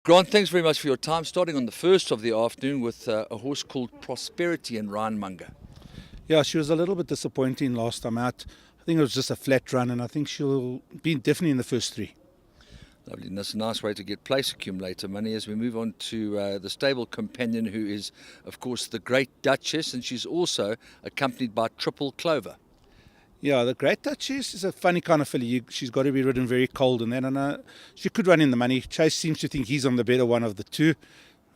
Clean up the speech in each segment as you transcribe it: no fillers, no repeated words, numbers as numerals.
Grant, thanks very much for your time. Starting on the first of the afternoon with a horse called Prosperity and Rhinemonger. Yeah, she was a little bit disappointing last time out. I think it was just a flat run, and I think she'll be definitely in the first three. Lovely, and that's a nice way to get place accumulator money as we move on to the stable companion, who is, of course, the Great Duchess, and she's also accompanied by Triple Clover. Yeah, the Great Duchess is a funny kind of filly. She's got to be ridden very cold, and then she could run in the money. Chase seems to think he's on the better one of the two,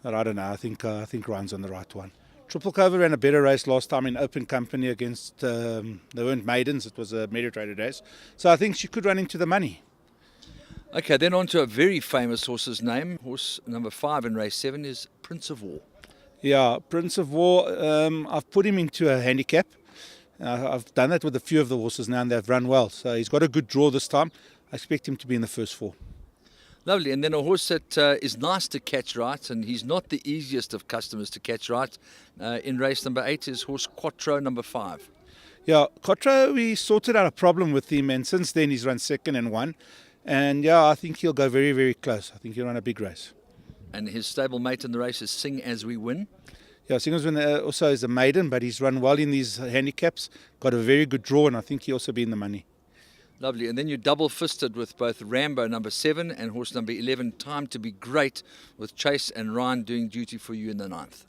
but I don't know. I think Ryan's on the right one. Triple Clover ran a better race last time in open company against, they weren't maidens, it was a media traded race. So I think she could run into the money. Okay, then on to a very famous horse's name. Horse number 5 in race 7 is Prince of War. Yeah, Prince of War, I've put him into a handicap. I've done that with a few of the horses now, and they've run well. So he's got a good draw this time. I expect him to be in the first 4. Lovely, and then a horse that is nice to catch right, and he's not the easiest of customers to catch right. In race number 8 is horse QUATTRO number 5. Yeah, QUATTRO, we sorted out a problem with him, and since then he's run second and won. And yeah, I think he'll go very, very close. I think he'll run a big race. And his stable mate in the race is SINGASWEWIN. Yeah, SINGASWEWIN also is a maiden, but he's run well in these handicaps. Got a very good draw, and I think he'll also be in the money. Lovely, and then you double-fisted with both RAMBO number 7 and horse number 11, Time to Be Great, with Chase and Ryan doing duty for you in the 9th.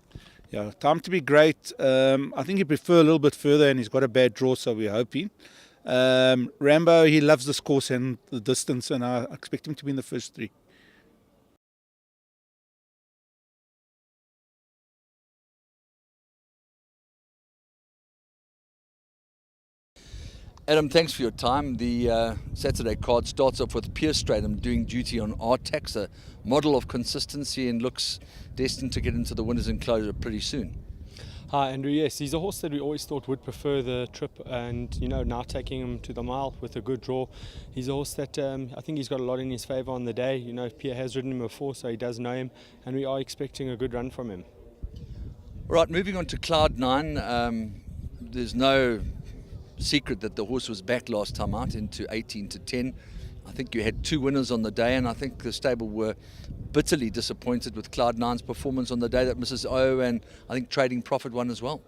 Yeah, Time to Be Great. I think he'd prefer a little bit further, and he's got a bad draw, so we're hoping. RAMBO, he loves this course and the distance, and I expect him to be in the first 3. Adam, thanks for your time. The Saturday card starts off with Piere Strydom doing duty on ARTAX, a model of consistency, and looks destined to get into the winners' enclosure pretty soon. Hi Andrew, yes, he's a horse that we always thought would prefer the trip, and now taking him to the mile with a good draw. He's a horse that I think he's got a lot in his favour on the day. Piere has ridden him before, so he does know him, and we are expecting a good run from him. All right, moving on to Cloud 9. There's no secret that the horse was back last time out into 18 to 10. I think you had 2 winners on the day, and I think the stable were bitterly disappointed with Cloud 9's performance on the day that Mrs. O and I think Trading Profit won as well.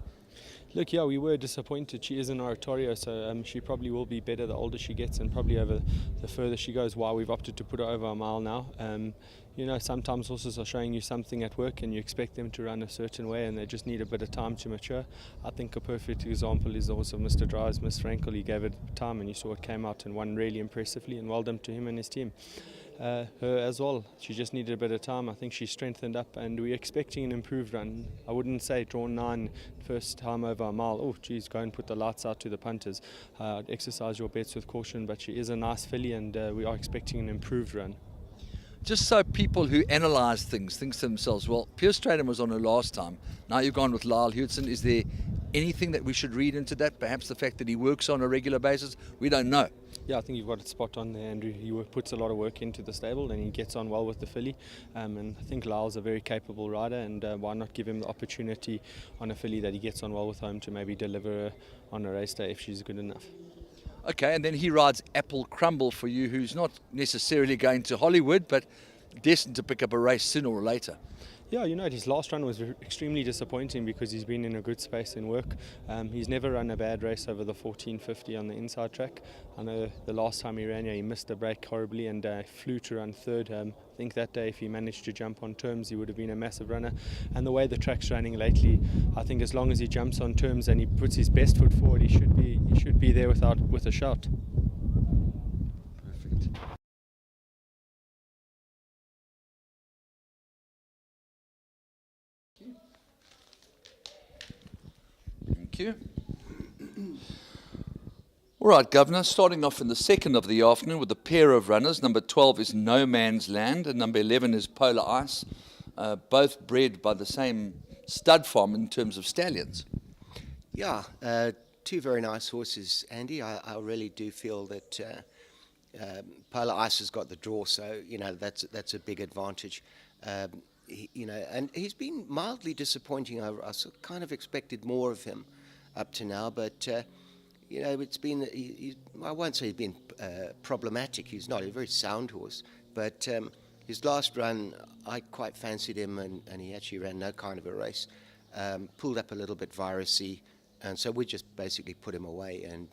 Look, yeah, we were disappointed. She is an oratorio, so she probably will be better the older she gets, and probably over the further she goes. Why we've opted to put her over a mile now. Sometimes horses are showing you something at work, and you expect them to run a certain way, and they just need a bit of time to mature. I think a perfect example is the horse of Mr. Drives, Miss Frankel. He gave it time, and you saw it came out and won really impressively, and well done to him and his team. Her as well, she just needed a bit of time. I think she strengthened up, and we're expecting an improved run. I wouldn't say drawn 9 first time over a mile. Oh geez, go and put the lights out to the punters. Exercise your bets with caution, but she is a nice filly, and we are expecting an improved run. Just so people who analyse things think to themselves, well, Piere Strydom was on her last time. Now you've gone with Lyle Hewitson. Is there anything that we should read into that? Perhaps the fact that he works on a regular basis? We don't know. Yeah, I think you've got it spot on there, Andrew. He puts a lot of work into the stable, and he gets on well with the filly. And I think Lyle's a very capable rider, and why not give him the opportunity on a filly that he gets on well with home to maybe deliver on a race day if she's good enough. Okay, and then he rides Apple Crumble for you, who's not necessarily going to Hollywood, but destined to pick up a race sooner or later. Yeah, his last run was extremely disappointing because he's been in a good space in work. He's never run a bad race over the 1450 on the inside track. I know the last time he ran here, he missed a break horribly and flew to run 3rd. I think that day, if he managed to jump on terms, he would have been a massive runner. And the way the track's running lately, I think as long as he jumps on terms and he puts his best foot forward, he should be there with a shot. Perfect. Thank you. All right, Governor, starting off in the 2nd of the afternoon with a pair of runners. Number 12 is No Man's Land, and number 11 is Polar Ice, both bred by the same stud farm in terms of stallions. Yeah, 2 very nice horses, Andy. I really do feel that Polar Ice has got the draw, so that's a big advantage. And he's been mildly disappointing. I kind of expected more of him up to now, but it's been. I won't say he's been problematic. He's not. He's a very sound horse, but his last run, I quite fancied him, and he actually ran no kind of a race. Pulled up a little bit virusy, and so we just basically put him away and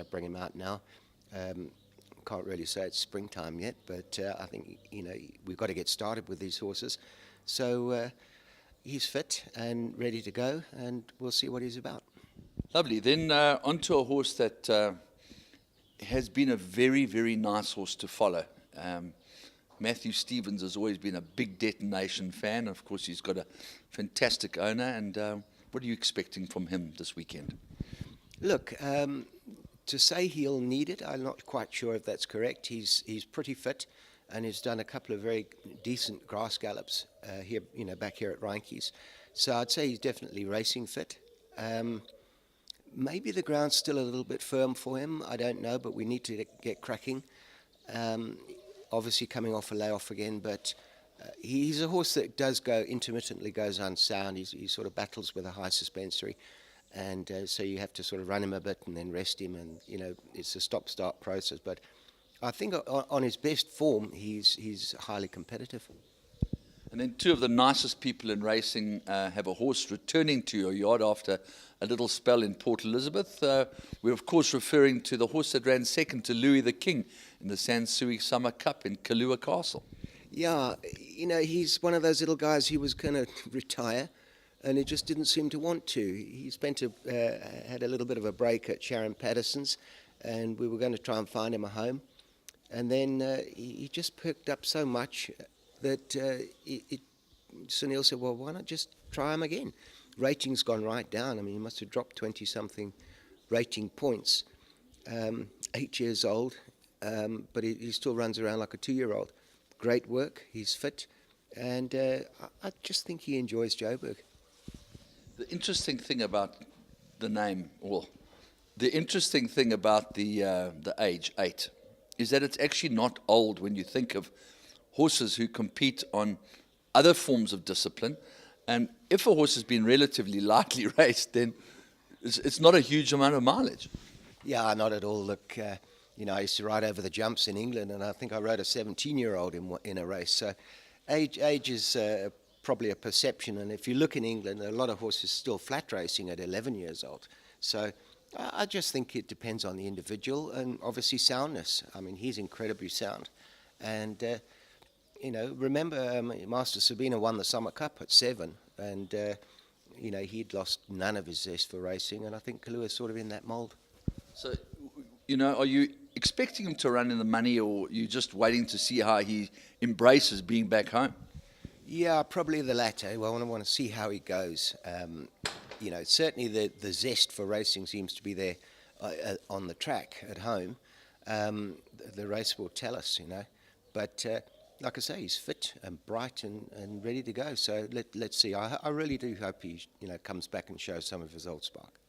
bring him out now. Can't really say it's springtime yet, but I think we've got to get started with these horses. So he's fit and ready to go, and we'll see what he's about. Lovely. Then onto a horse that has been a very, very nice horse to follow. Matthew Stevens has always been a big Detonation fan. Of course, he's got a fantastic owner. And what are you expecting from him this weekend? Look, to say he'll need it, I'm not quite sure if that's correct. He's pretty fit, and he's done a couple of very decent grass gallops here, back here at Reinke's. So I'd say he's definitely racing fit. Maybe the ground's still a little bit firm for him. I don't know, but we need to get cracking. Obviously coming off a layoff again, but he's a horse that does intermittently goes unsound. He sort of battles with a high suspensory, and so you have to sort of run him a bit and then rest him, and it's a stop-start process. But I think on his best form, he's highly competitive. And then two of the nicest people in racing have a horse returning to your yard after a little spell in Port Elizabeth. We're, of course, referring to the horse that ran second to Louis the King in the Sansui Summer Cup in KILLUA Castle. Yeah, he's one of those little guys. He was going to retire, and he just didn't seem to want to. He had a little bit of a break at Sharon Patterson's, and we were going to try and find him a home. And then he just perked up so much that Sunil said, well, why not just try him again? Rating's gone right down. I mean, he must have dropped 20-something rating points. 8 years old, but he still runs around like a 2-year-old. Great work, he's fit, and I just think he enjoys Joburg. The interesting thing about the name, the interesting thing about the age, 8, is that it's actually not old when you think of horses who compete on other forms of discipline. And if a horse has been relatively lightly raced, then it's not a huge amount of mileage. Yeah, not at all. Look, I used to ride over the jumps in England, and I think I rode a 17-year-old in a race. So age is probably a perception. And if you look in England, a lot of horses still flat racing at 11 years old. So I just think it depends on the individual, and obviously soundness. I mean, he's incredibly sound. And remember, Master Sabina won the Summer Cup at 7, and he'd lost none of his zest for racing, and I think KILLUA's sort of in that mould. So, are you expecting him to run in the money, or are you just waiting to see how he embraces being back home? Yeah, probably the latter. Well, I want to see how he goes. Certainly the zest for racing seems to be there on the track at home. The race will tell us, But like I say, he's fit and bright and ready to go. So let's see. I really do hope he comes back and shows some of his old spark.